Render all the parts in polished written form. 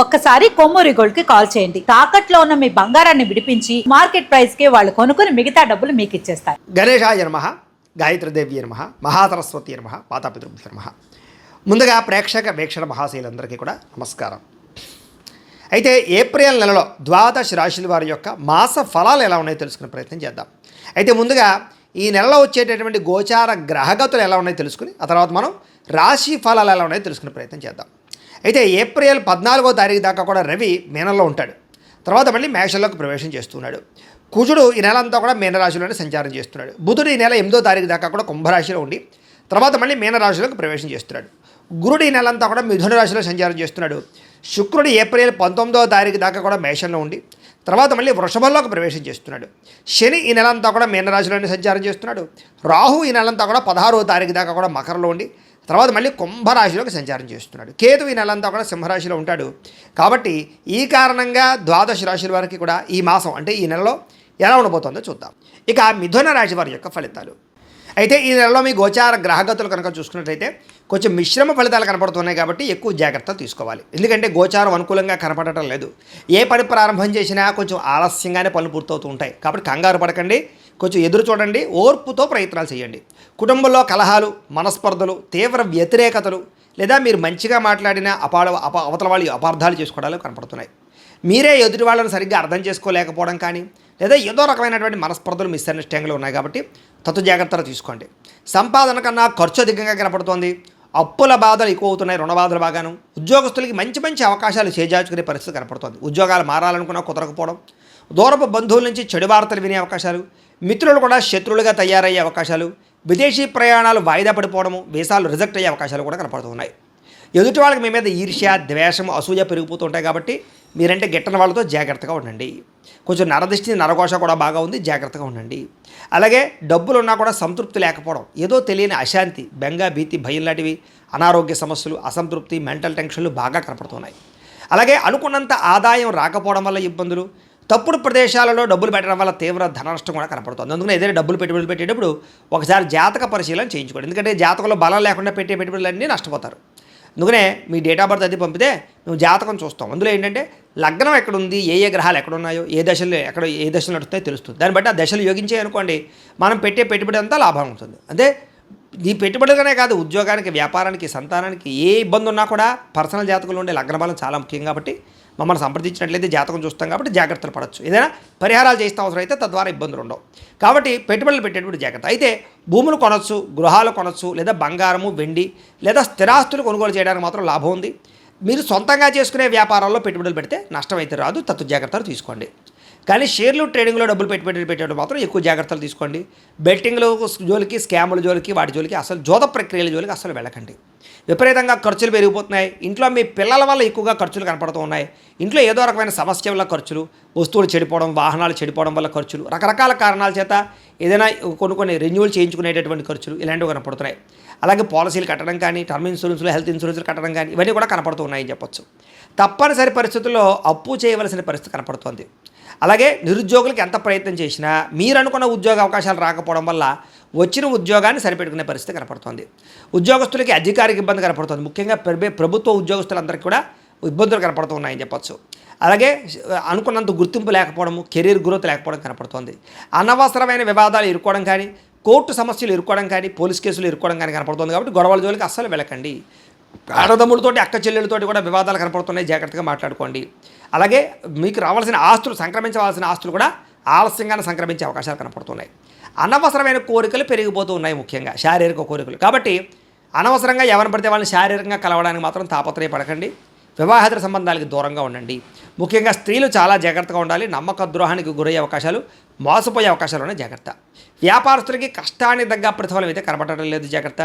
ఒక్కసారి కొమ్మూరి గోల్డ్ కి కాల్ చేయండి. తాకట్లో ఉన్న మీ బంగారాన్ని విడిపించి మార్కెట్ ప్రైస్ కి వాళ్ళు కొనుక్కుని మిగతా డబ్బులు మీకు ఇచ్చేస్తారు. గణేశాయ నమః, గాయత్రీదేవి నమః, మహాసరస్వతి నమః, మాతాపితృభ్యో నమః. ముందుగా ప్రేక్షక వీక్షణ మహాశైలందరికీ కూడా నమస్కారం. అయితే ఏప్రిల్ నెలలో ద్వాదశ రాశుల వారి యొక్క మాస ఫలాలు ఎలా ఉన్నాయో తెలుసుకునే ప్రయత్నం చేద్దాం. అయితే ముందుగా ఈ నెలలో వచ్చేటటువంటి గోచార గ్రహగతులు ఎలా ఉన్నాయో తెలుసుకుని ఆ తర్వాత మనం రాశి ఫలాలు ఎలా ఉన్నాయో తెలుసుకునే ప్రయత్నం చేద్దాం. అయితే ఏప్రిల్ 14వ తారీఖు దాకా కూడా రవి మీనంలో ఉంటాడు. తర్వాత మళ్ళీ మేషంలోకి ప్రవేశం చేస్తున్నాడు. కుజుడు ఈ నెల అంతా కూడా మీనరాశిలోనే సంచారం చేస్తున్నాడు. బుధుడు ఈ నెల 8వ తారీఖు దాకా కూడా కుంభరాశిలో ఉండి తర్వాత మళ్ళీ మీనరాశిలోకి ప్రవేశం చేస్తున్నాడు. గురుడు ఈ నెల అంతా కూడా మిథున రాశిలో సంచారం చేస్తున్నాడు. శుక్రుడు ఏప్రిల్ 19వ తారీఖు దాకా కూడా మేషంలో ఉండి తర్వాత మళ్ళీ వృషభంలోకి ప్రవేశం చేస్తున్నాడు. శని ఈ నెల అంతా కూడా మీనరాశిలోనే సంచారం చేస్తున్నాడు. రాహు ఈ నెలంతా కూడా 16వ తారీఖు దాకా కూడా మకరంలో ఉండి తర్వాత మళ్ళీ కుంభరాశిలోకి సంచారం చేస్తున్నాడు. కేతు ఈ నెలంతా కూడా సింహరాశిలో ఉంటాడు. కాబట్టి ఈ కారణంగా ద్వాదశ రాశుల వారికి కూడా ఈ మాసం అంటే ఈ నెలలో ఎలా ఉండబోతుందో చూద్దాం. ఇక మిథున రాశి వారి యొక్క ఫలితాలు. అయితే ఈ నెలలో మీ గోచార గ్రహగతులు కనుక చూసుకున్నట్లయితే కొంచెం మిశ్రమ ఫలితాలు కనపడుతున్నాయి కాబట్టి ఎక్కువ జాగ్రత్తలు తీసుకోవాలి. ఎందుకంటే గోచారం అనుకూలంగా కనపడటం లేదు. ఏ పని ప్రారంభం చేసినా కొంచెం ఆలస్యంగానే పనులు పూర్తవుతూ ఉంటాయి. కాబట్టి కంగారు పడకండి, కొంచెం ఎదురు చూడండి, ఓర్పుతో ప్రయత్నాలు చేయండి. కుటుంబంలో కలహాలు, మనస్పర్ధలు, తీవ్ర వ్యతిరేకతలు లేదా మీరు మంచిగా మాట్లాడిన అవతల వాళ్ళు అపార్థాలు చేసుకోవడాలు కనపడుతున్నాయి. మీరే ఎదుటి వాళ్ళని సరిగ్గా అర్థం చేసుకోలేకపోవడం కానీ లేదా ఏదో రకమైనటువంటి మనస్పర్ధలు మిస్అండర్స్టాండింగ్లు ఉన్నాయి కాబట్టి తత్తు జాగ్రత్తలు తీసుకోండి. సంపాదన కన్నా ఖర్చు అధికంగా కనపడుతోంది. అప్పుల బాధలు ఎక్కువ అవుతున్నాయి, రుణ బాధలు బాగాను. ఉద్యోగస్తులకి మంచి మంచి అవకాశాలు చేజార్చుకునే పరిస్థితి కనపడుతోంది. ఉద్యోగాలు మారాలనుకున్నా కుదరకపోవడం, దూరపు బంధువుల నుంచి చెడు వార్తలు వినే అవకాశాలు, మిత్రులు కూడా శత్రువులుగా తయారయ్యే అవకాశాలు, విదేశీ ప్రయాణాలు వాయిదా పడిపోవడము, వీసాలు రిజెక్ట్ అయ్యే అవకాశాలు కూడా కనపడుతున్నాయి. ఎదుటి వాళ్ళకి మీ మీద ఈర్ష్య, ద్వేషం, అసూయ పెరిగిపోతూ ఉంటాయి కాబట్టి మీరంటే గిట్టని వాళ్ళతో జాగ్రత్తగా ఉండండి. కొంచెం నరదృష్టి, నరఘోష కూడా బాగా ఉంది, జాగ్రత్తగా ఉండండి. అలాగే డబ్బులు ఉన్నా కూడా సంతృప్తి లేకపోవడం, ఏదో తెలియని అశాంతి, బెంగ, భీతి, భయం లాంటివి, అనారోగ్య సమస్యలు, అసంతృప్తి, మెంటల్ టెన్షన్లు బాగా కనపడుతున్నాయి. అలాగే అనుకున్నంత ఆదాయం రాకపోవడం వల్ల ఇబ్బందులు, తప్పుడు ప్రదేశాలలో డబ్బులు పెట్టడం వల్ల తీవ్ర ధన నష్టం కూడా కనపడుతుంది. అందుకని ఏదైనా డబ్బులు పెట్టుబడులు పెట్టేటప్పుడు ఒకసారి జాతక పరిశీలన చేయించుకోండి. ఎందుకంటే జాతకంలో బలం లేకుండా పెట్టే పెట్టుబడులన్నీ నష్టపోతారు. అందుకనే మీ డేట్ ఆఫ్ బర్త్ అది పంపితే నువ్వు జాతకం చూస్తాం. అందులో ఏంటంటే లగ్నం ఎక్కడుంది, ఏ ఏ గ్రహాలు ఎక్కడున్నాయో, ఏ దశలు నడుస్తాయో తెలుస్తుంది. దాన్ని బట్టి ఆ దశలు యోగించే అనుకోండి మనం పెట్టే పెట్టుబడి అంతా లాభం ఉంటుంది. అదే ఈ పెట్టుబడిగానే కాదు, ఉద్యోగానికి, వ్యాపారానికి, సంతానానికి ఏ ఇబ్బంది ఉన్నా కూడా పర్సనల్ జాతకంలో ఉండే లగ్న బలం చాలా ముఖ్యం కాబట్టి మమ్మల్ని సంప్రదించినట్లయితే జాతకం చూస్తాం కాబట్టి జాగ్రత్తలు పడవచ్చు. ఏదైనా పరిహారాలు చేస్తే అవసరం అయితే తద్వారా ఇబ్బందులు ఉండవు. కాబట్టి పెట్టుబడులు పెట్టేటప్పుడు జాగ్రత్త. అయితే భూములు కొనవచ్చు, గృహాలు కొనవచ్చు, లేదా బంగారము, వెండి లేదా స్థిరాస్తులు కొనుగోలు చేయడానికి మాత్రం లాభం ఉంది. మీరు సొంతంగా చేసుకునే వ్యాపారాల్లో పెట్టుబడులు పెడితే నష్టం అయితే రాదు, తత్తు జాగ్రత్తలు తీసుకోండి. కానీ షేర్లు, ట్రేడింగ్లో డబ్బులు పెట్టేటప్పుడు మాత్రం ఎక్కువ జాగ్రత్తలు తీసుకోండి. బెట్టింగ్లు జోలికి, స్కాముల జోలికి, వాటి జోలికి, అసలు జోద ప్రక్రియల జోలికి అసలు వెళ్ళకండి. విపరీతంగా ఖర్చులు పెరిగిపోతున్నాయి. ఇంట్లో మీ పిల్లల వల్ల ఎక్కువగా ఖర్చులు కనపడుతూ ఉన్నాయి. ఇంట్లో ఏదో రకమైన సమస్య వల్ల ఖర్చులు, వస్తువులు చెడిపోవడం, వాహనాలు చెడిపోవడం వల్ల ఖర్చులు, రకరకాల కారణాల చేత ఏదైనా కొన్ని రెన్యూవల్ చేయించుకునేటటువంటి ఖర్చులు ఇలాంటివి కనపడుతున్నాయి. అలాగే పాలసీలు కట్టడం కానీ, టర్మ్ ఇన్సూరెన్స్లు, హెల్త్ ఇన్సూరెన్స్లు కట్టడం కానీ ఇవన్నీ కూడా కనపడుతూ ఉన్నాయని చెప్పొచ్చు. తప్పనిసరి పరిస్థితుల్లో అప్పు చేయవలసిన పరిస్థితి కనపడుతోంది. అలాగే నిరుద్యోగులకు ఎంత ప్రయత్నం చేసినా మీరు అనుకున్న ఉద్యోగ అవకాశాలు రాకపోవడం వల్ల వచ్చిన ఉద్యోగాన్ని సరిపెట్టుకునే పరిస్థితి కనపడుతోంది. ఉద్యోగస్తులకి అధికారికి ఇబ్బంది కనపడుతుంది. ముఖ్యంగా ప్రభుత్వ ఉద్యోగస్తులందరికీ కూడా ఇబ్బందులు కనపడుతున్నాయని చెప్పొచ్చు. అలాగే అనుకున్నంత గుర్తింపు లేకపోవడము, కెరీర్ గ్రోత్ లేకపోవడం కనపడుతోంది. అనవసరమైన వివాదాలు ఇరుక్కోవడం కానీ, కోర్టు సమస్యలు ఇరుక్కోవడం కానీ, పోలీస్ కేసులు ఇరుక్కోవడం కానీ కనపడుతుంది. కాబట్టి గొడవల జోలికి అస్సలు వెళ్ళకండి. అన్నదమ్ములతోటి, అక్క చెల్లెలతోటి కూడా వివాదాలు కనపడుతున్నాయి, జాగ్రత్తగా మాట్లాడుకోండి. అలాగే మీకు రావాల్సిన ఆస్తులు, సంక్రమించవలసిన ఆస్తులు కూడా ఆలస్యంగానే సంక్రమించే అవకాశాలు కనపడుతున్నాయి. అనవసరమైన కోరికలు పెరిగిపోతూ ఉన్నాయి, ముఖ్యంగా శారీరక కోరికలు. కాబట్టి అనవసరంగా ఎవరిని పడితే వాళ్ళని శారీరకంగా కలవడానికి మాత్రం తాపత్రయపడకండి. వివాహేతర సంబంధాలకు దూరంగా ఉండండి. ముఖ్యంగా స్త్రీలు చాలా జాగ్రత్తగా ఉండాలి. నమ్మక ద్రోహానికి గురయ్యే అవకాశాలు, మోసపోయే అవకాశాలు ఉన్నాయి, జాగ్రత్త. వ్యాపారస్తులకి కష్టానికి తగ్గ ప్రతిఫలం అయితే కనపడటం లేదు, జాగ్రత్త.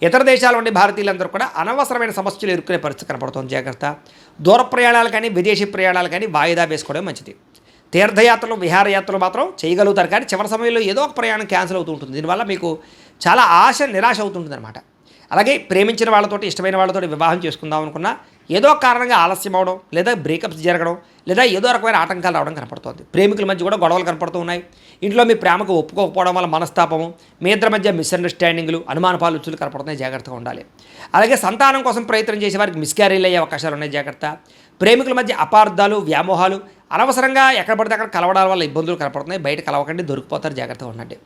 ఇతర దేశాల నుండి భారతీయులందరూ కూడా అనవసరమైన సమస్యలు ఎదుర్కొనే పరిస్థితి కనపడుతుంది, జాగ్రత్త. దూర ప్రయాణాలు కానీ, విదేశీ ప్రయాణాలు కానీ వాయిదా వేసుకోవడం మంచిది. తీర్థయాత్రలు, విహారయాత్రలు మాత్రం చేయగలుగుతారు, కానీ చివరి సమయంలో ఏదో ఒక ప్రయాణం క్యాన్సిల్ అవుతూ ఉంటుంది. దీనివల్ల మీకు చాలా నిరాశ అవుతుంటుంది అనమాట. అలాగే ప్రేమించిన వాళ్ళతోటి, ఇష్టమైన వాళ్ళతోటి వివాహం చేసుకుందాం అనుకున్నా ఏదో కారణంగా ఆలస్యం అవడం, లేదా బ్రేకప్స్ జరగడం, లేదా ఏదో రకమైన ఆటంకాలు రావడం కనపడుతుంది. ప్రేమికుల మధ్య కూడా గొడవలు కనపడుతూ ఉన్నాయి. ఇంట్లో మీ ప్రేమకు ఒప్పుకోకపోవడం వల్ల మనస్తాపము, మీ ఇద్దరి మధ్య మిస్అండర్స్టాండింగ్లు, అనుమానపాలు కనపడుతున్నాయి, జాగ్రత్తగా ఉండాలి. అలాగే సంతానం కోసం ప్రయత్నం చేసే వారికి మిస్క్యారీలు అయ్యే అవకాశాలు ఉన్నాయి, జాగ్రత్త. ప్రేమికుల మధ్య అపార్థాలు, వ్యామోహాలు, అనవసరంగా ఎక్కడ పడితే అక్కడ కలవడాల వల్ల ఇబ్బందులు కనపడుతున్నాయి. బయట కలవకండి, దొరికిపోతారు, జాగ్రత్తగా ఉండండి.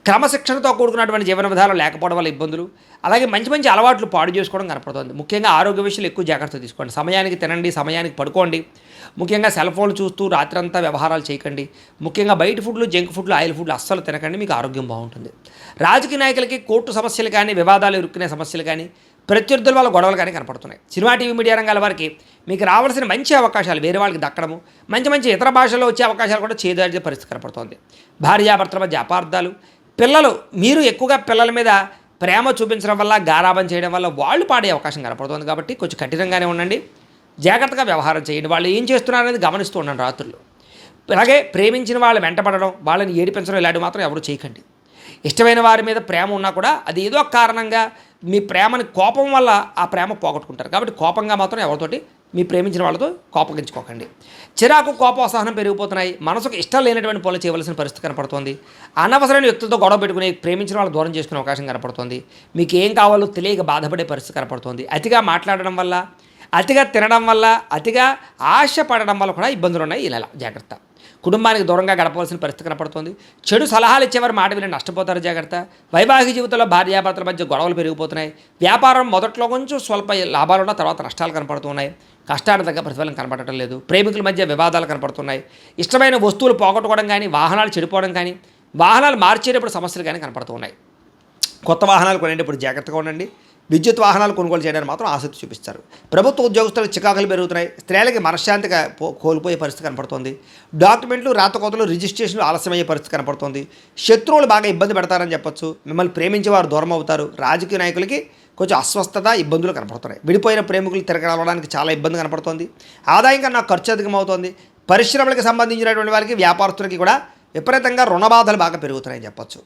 క్రమశిక్షణతో కూడుకున్నటువంటి జీవన విధానం లేకపోవడం వల్ల ఇబ్బందులు, అలాగే మంచి మంచి అలవాట్లు పాడు చేసుకోవడం కనపడుతుంది. ముఖ్యంగా ఆరోగ్య విషయాలు ఎక్కువ జాగ్రత్త తీసుకోండి. సమయానికి తినండి, సమయానికి పడుకోండి. ముఖ్యంగా సెల్ ఫోన్లు చూస్తూ రాత్రంతా వ్యవహారాలు చేయకండి. ముఖ్యంగా బయట ఫుడ్లు, జంక్ ఫుడ్లు, ఆయిల్ ఫుడ్లు అస్సలు తినకండి, మీకు ఆరోగ్యం బాగుంటుంది. రాజకీయ నాయకులకి కోర్టు సమస్యలు కానీ, వివాదాలు ఇరుక్కునే సమస్యలు కానీ, ప్రత్యర్థుల వల్ల గొడవలు కానీ కనపడుతున్నాయి. సినిమా, టీవీ, మీడియా రంగాల వారికి మీకు రావాల్సిన మంచి అవకాశాలు వేరే వాళ్ళకి దక్కడము, మంచి మంచి ఇతర భాషల్లో వచ్చే అవకాశాలు కూడా చేదాడే పరిస్థితి కనపడుతోంది. భార్యాభర్తల మధ్య అపార్థాలు, పిల్లలు, మీరు ఎక్కువగా పిల్లల మీద ప్రేమ చూపించడం వల్ల, గారాబం చేయడం వల్ల వాళ్ళు పాడే అవకాశం కనపడుతుంది. కాబట్టి కొంచెం కఠినంగానే ఉండండి, జాగ్రత్తగా వ్యవహారం చేయండి. వాళ్ళు ఏం చేస్తున్నారనేది గమనిస్తూ ఉండండి రాత్రులు. అలాగే ప్రేమించిన వాళ్ళు వెంటపడడం, వాళ్ళని ఏడిపించడం ఇలాంటివి మాత్రం ఎవరు చేయకండి. ఇష్టమైన వారి మీద ప్రేమ ఉన్నా కూడా అది ఏదో ఒక కారణంగా మీ ప్రేమని కోపం వల్ల ఆ ప్రేమ పోగొట్టుకుంటారు. కాబట్టి కోపంగా మాత్రం ఎవరితోటి మీ ప్రేమించిన వాళ్ళతో కోపగించుకోకండి. చిరాకు, కోపం, అసహనం పెరిగిపోతున్నాయి. మనసుకు ఇష్టం లేనటువంటి పనులు చేయవలసిన పరిస్థితి కనపడుతుంది. అనవసరమైన వ్యక్తులతో గొడవ పెట్టుకుని ప్రేమించిన వాళ్ళు దూరం చేసుకునే అవకాశం కనపడుతుంది. మీకు ఏం కావాలో తెలియక బాధపడే పరిస్థితి కనపడుతుంది. అతిగా మాట్లాడడం వల్ల, అతిగా తినడం వల్ల, అతిగా ఆశ పడడం వల్ల కూడా ఇబ్బందులు ఉన్నాయి. ఇలా జాగ్రత్త. కుటుంబానికి దూరంగా గడపవలసిన పరిస్థితి కనపడుతుంది. చెడు సలహాలు ఇచ్చేవారు మాట విని నష్టపోతారు, జాగ్రత్త. వైవాహిక జీవితంలో భార్యాభర్తల మధ్య గొడవలు పెరిగిపోతున్నాయి. వ్యాపారం మొదట్లో కొంచెం స్వల్ప లాభాలున్న తర్వాత నష్టాలు కనపడుతున్నాయి. కష్టానికి తగ్గ ప్రతిఫలం కనపడటం లేదు. ప్రేమికుల మధ్య వివాదాలు కనపడుతున్నాయి. ఇష్టమైన వస్తువులు పోగొట్టుకోవడం కానీ, వాహనాలు చెడిపోవడం కానీ, వాహనాలు మార్చేటప్పుడు సమస్యలు కానీ కనపడుతున్నాయి. కొత్త వాహనాలు కొనేటప్పుడు జాగ్రత్తగా ఉండండి. విద్యుత్ వాహనాలు కొనుగోలు చేయడానికి మాత్రం ఆసక్తి చూపిస్తారు. ప్రభుత్వ ఉద్యోగస్తులకు చికాకులు పెరుగుతున్నాయి. స్త్రీలకి మనశ్శాంతిగా కోల్పోయే పరిస్థితి కనపడుతుంది. డాక్యుమెంట్లు, రాతకోతలు, రిజిస్ట్రేషన్లు ఆలస్యమయ్యే పరిస్థితి కనపడుతుంది. శత్రువులు బాగా ఇబ్బంది పెడతారని చెప్పొచ్చు. మిమ్మల్ని ప్రేమించే వారు దూరం అవుతారు. రాజకీయ నాయకులకి కొంచెం అస్వస్థత, ఇబ్బందులు కనపడుతున్నాయి. విడిపోయిన ప్రేమికులు తిరగలవడానికి చాలా ఇబ్బంది కనపడుతుంది. ఆదాయం కన్నా ఖర్చు అధికమవుతోంది. పరిశ్రమలకు సంబంధించినటువంటి వారికి, వ్యాపారస్తులకి కూడా విపరీతంగా రుణబాధలు బాగా పెరుగుతున్నాయని చెప్పొచ్చు.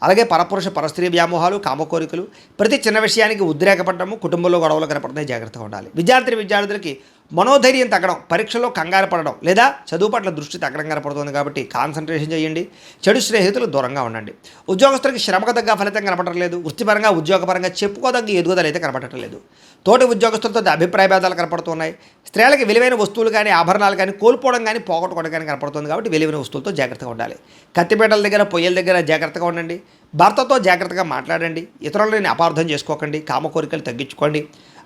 అలాగే పరపురుష, పరస్త్రీ వ్యామోహాలు, కామకోరికలు, ప్రతి చిన్న విషయానికి ఉద్రేకపడము, కుటుంబంలో గొడవలు కనపడుతున్నాయి, జాగ్రత్తగా ఉండాలి. విద్యార్థులకి మనోధైర్యం తగ్గడం, పరీక్షలో కంగారు పడడం లేదా చదువు పట్ల దృష్టి తగ్గడం కనపడుతుంది. కాబట్టి కాన్సన్ట్రేషన్ చేయండి. చెడు స్నేహితులు దూరంగా ఉండండి. ఉద్యోగస్తులకి శ్రమకు తగ్గ ఫలితం కనపడటం లేదు. వృత్తిపరంగా, ఉద్యోగపరంగా చెప్పుకోదగ్గ ఎదుగుదల అయితే కనపడటం లేదు. తోటి ఉద్యోగస్తులతో అభిప్రాయ భేదాలు కనపడుతున్నాయి. స్త్రీలకి విలువైన వస్తువులు కానీ, ఆభరణాలు కానీ కోల్పోవడం కానీ, పోగొట్టుకోవడం కానీ కనపడుతుంది. కాబట్టి విలువైన వస్తువులతో జాగ్రత్తగా ఉండాలి. కత్తిపేటల దగ్గర, పొయ్యల దగ్గర జాగ్రత్తగా ఉండండి. భర్తతో జాగ్రత్తగా మాట్లాడండి. ఇతరులని అపార్థం చేసుకోకండి. కామకోరికలు తగ్గించుకోండి.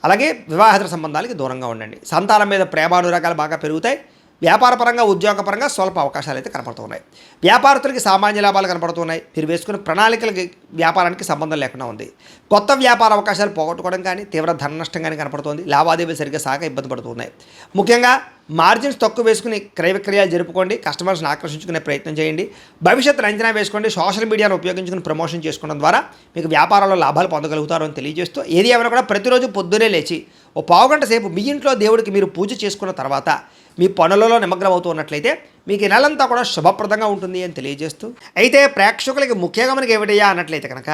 అలాగే వివాహేతర సంబంధాలకి దూరంగా ఉండండి. సంతానం మీద ప్రేమానురాగాలు బాగా పెరుగుతాయి. వ్యాపారపరంగా, ఉద్యోగపరంగా స్వల్ప అవకాశాలు అయితే కనపడుతున్నాయి. వ్యాపారస్తులకి సామాన్య లాభాలు కనపడుతున్నాయి. మీరు వేసుకున్న ప్రణాళికలకి వ్యాపారానికి సంబంధం లేకుండా ఉంది. కొత్త వ్యాపార అవకాశాలు పోగొట్టుకోవడం కానీ, తీవ్ర ధన నష్టం కానీ కనపడుతుంది. లావాదేవీలు సరిగ్గా సాగ ఇబ్బంది పడుతున్నాయి. ముఖ్యంగా మార్జిన్స్ తక్కువ వేసుకుని క్రయ విక్రయాలు జరుపుకోండి. కస్టమర్స్ని ఆకర్షించుకునే ప్రయత్నం చేయండి. భవిష్యత్తును అంచనా వేసుకోండి. సోషల్ మీడియాను ఉపయోగించుకుని ప్రమోషన్ చేసుకోవడం ద్వారా మీకు వ్యాపారంలో లాభాలు పొందగలుగుతారు అని తెలియజేస్తూ, ఏది ఏమైనా కూడా ప్రతిరోజు పొద్దునే లేచి ఓ పావుగంట సేపు మీ ఇంట్లో దేవుడికి మీరు పూజ చేసుకున్న తర్వాత మీ పనులలో నిమగ్నం అవుతూ ఉన్నట్లయితే మీకు ఈ నెలంతా కూడా శుభప్రదంగా ఉంటుంది అని తెలియజేస్తూ, అయితే ప్రేక్షకులకి ముఖ్యంగా మనకి ఏమిటయ్యా అన్నట్లయితే కనుక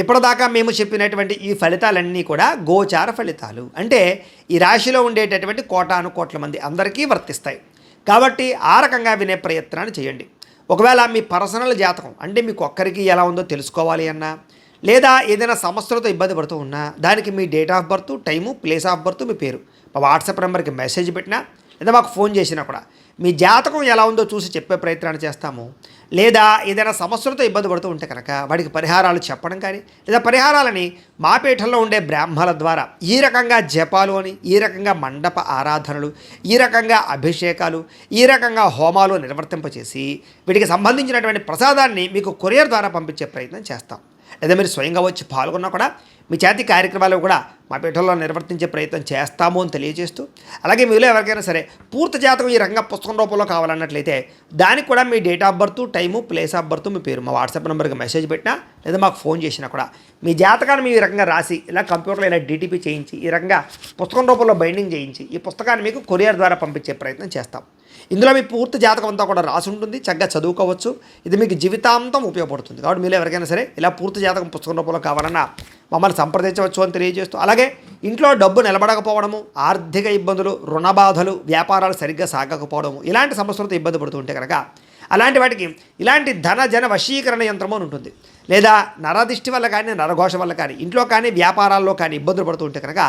ఇప్పటిదాకా మేము చెప్పినటువంటి ఈ ఫలితాలన్నీ కూడా గోచార ఫలితాలు. అంటే ఈ రాశిలో ఉండేటటువంటి కోటాను కోట్ల మంది అందరికీ వర్తిస్తాయి. కాబట్టి ఆ రకంగా వినే ప్రయత్నాన్ని చేయండి. ఒకవేళ మీ పర్సనల్ జాతకం అంటే మీకు ఒక్కరికి ఎలా ఉందో తెలుసుకోవాలి అన్నా, లేదా ఏదైనా సమస్యలతో ఇబ్బంది పడుతూ ఉన్నా, దానికి మీ date of birth, time, place of birth, మీ పేరు మా వాట్సాప్ నెంబర్కి మెసేజ్ పెట్టినా లేదా మాకు ఫోన్ చేసినా కూడా మీ జాతకం ఎలా ఉందో చూసి చెప్పే ప్రయత్నాన్ని చేస్తాము. లేదా ఏదైనా సమస్యలతో ఇబ్బంది పడుతూ ఉంటే కనుక వాడికి పరిహారాలు చెప్పడం కానీ, లేదా పరిహారాలని మా పీఠంలో ఉండే బ్రాహ్మణుల ద్వారా ఈ రకంగా జపాలు అని, ఈ రకంగా మండప ఆరాధనలు, ఈ రకంగా అభిషేకాలు, ఈ రకంగా హోమాలు నిర్వర్తింపచేసి వీటికి సంబంధించినటువంటి ప్రసాదాన్ని మీకు కొరియర్ ద్వారా పంపించే ప్రయత్నం చేస్తాం. లేదా మీరు స్వయంగా వచ్చి పాల్గొన్నా కూడా మీ చేతి కార్యక్రమాలు కూడా మా పీఠంలో నిర్వర్తించే ప్రయత్నం చేస్తాము అని తెలియజేస్తూ, అలాగే మీలో ఎవరికైనా సరే పూర్తి జాతకం ఈ రకంగా పుస్తకం రూపంలో కావాలన్నట్లయితే దానికి కూడా మీ date of birth, time, place of birth, మీ పేరు మా వాట్సాప్ నెంబర్కి మెసేజ్ పెట్టినా లేదా మాకు ఫోన్ చేసినా కూడా మీ జాతకాన్ని ఈ రకంగా రాసి ఇలా కంప్యూటర్లో ఇలా డీటీపీ చేయించి ఈ రకంగా పుస్తకం రూపంలో బైండింగ్ చేయించి ఈ పుస్తకాన్ని మీకు కొరియర్ ద్వారా పంపించే ప్రయత్నం చేస్తాం. ఇందులో మీ పూర్తి జాతకం అంతా కూడా రాసి ఉంటుంది. చక్కగా చదువుకోవచ్చు. ఇది మీకు జీవితాంతం ఉపయోగపడుతుంది. కాబట్టి మీరు ఎవరికైనా సరే ఇలా పూర్తి జాతకం పుస్తకం రూపంలో కావాలన్నా మమ్మల్ని సంప్రదించవచ్చు అని తెలియజేస్తూ, అలాగే ఇంట్లో డబ్బు నిలబడకపోవడము, ఆర్థిక ఇబ్బందులు, రుణబాధలు, వ్యాపారాలు సరిగ్గా సాగకపోవడము, ఇలాంటి సమస్యలతో ఇబ్బంది పడుతుంటే కనుక అలాంటి వాటికి ఇలాంటి ధన జన వశీకరణ యంత్రము అని ఉంటుంది. లేదా నరదిష్టి వల్ల కానీ, నరఘోష వల్ల కానీ, ఇంట్లో కానీ వ్యాపారాల్లో కానీ ఇబ్బందులు పడుతూ ఉంటే కనుక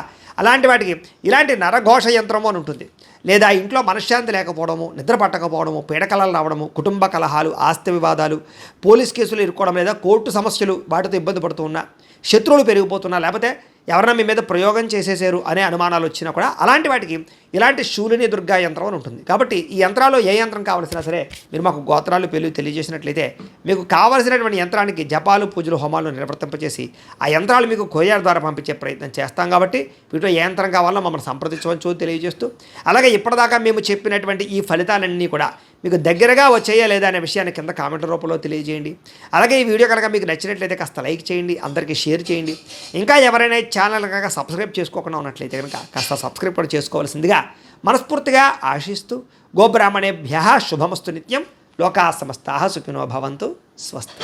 అలాంటి వాటికి ఇలాంటి నరఘోష యంత్రము అని ఉంటుంది. లేదా ఇంట్లో మనశ్శాంతి లేకపోవడము, నిద్ర పట్టకపోవడము, పీడకలలు రావడము, కుటుంబ కలహాలు, ఆస్తి వివాదాలు, పోలీస్ కేసులు ఇరుక్కోవడం, లేదా కోర్టు సమస్యలు వాటితో ఇబ్బంది పడుతూ ఉన్నా, శత్రువులు పెరిగిపోతున్నా, లేకపోతే ఎవరైనా మీ మీద ప్రయోగం చేసేసారు అనే అనుమానాలు వచ్చినా కూడా అలాంటి వాటికి ఇలాంటి శూలిని దుర్గా యంత్రం అని ఉంటుంది. కాబట్టి ఈ యంత్రాల్లో ఏ యంత్రం కావాల్సినా సరే మీరు మాకు గోత్రాలు పేర్లు తెలియజేసినట్లయితే మీకు కావలసినటువంటి యంత్రానికి జపాలు, పూజలు, హోమాలు నిర్వర్తింపచేసి ఆ యంత్రాలు మీకు కొరియర్ ద్వారా పంపించే ప్రయత్నం చేస్తాం. కాబట్టి వీటిలో ఏ యంత్రం కావాలో మమ్మల్ని సంప్రదించవచ్చు తెలియజేస్తూ, అలాగే ఇప్పటిదాకా మేము చెప్పినటువంటి ఈ ఫలితాలన్నీ కూడా మీకు దగ్గరగా వచ్చేయా లేదా అనే విషయాన్ని కింద కామెంట్ రూపంలో తెలియజేయండి. అలాగే ఈ వీడియో కనుక మీకు నచ్చినట్లయితే కాస్త లైక్ చేయండి, అందరికీ షేర్ చేయండి. ఇంకా ఎవరైనా ఛానల్ కనుక సబ్స్క్రైబ్ చేసుకోకుండా ఉన్నట్లయితే కనుక కాస్త సబ్స్క్రైబ్ కూడా చేసుకోవాల్సిందిగా మనస్ఫూర్తిగా ఆశిస్తూ, గోబ్రాహ్మణేభ్యః శుభమస్తు నిత్యం, లోకా సమస్తాః సుఖినో భవంతు, స్వస్తి.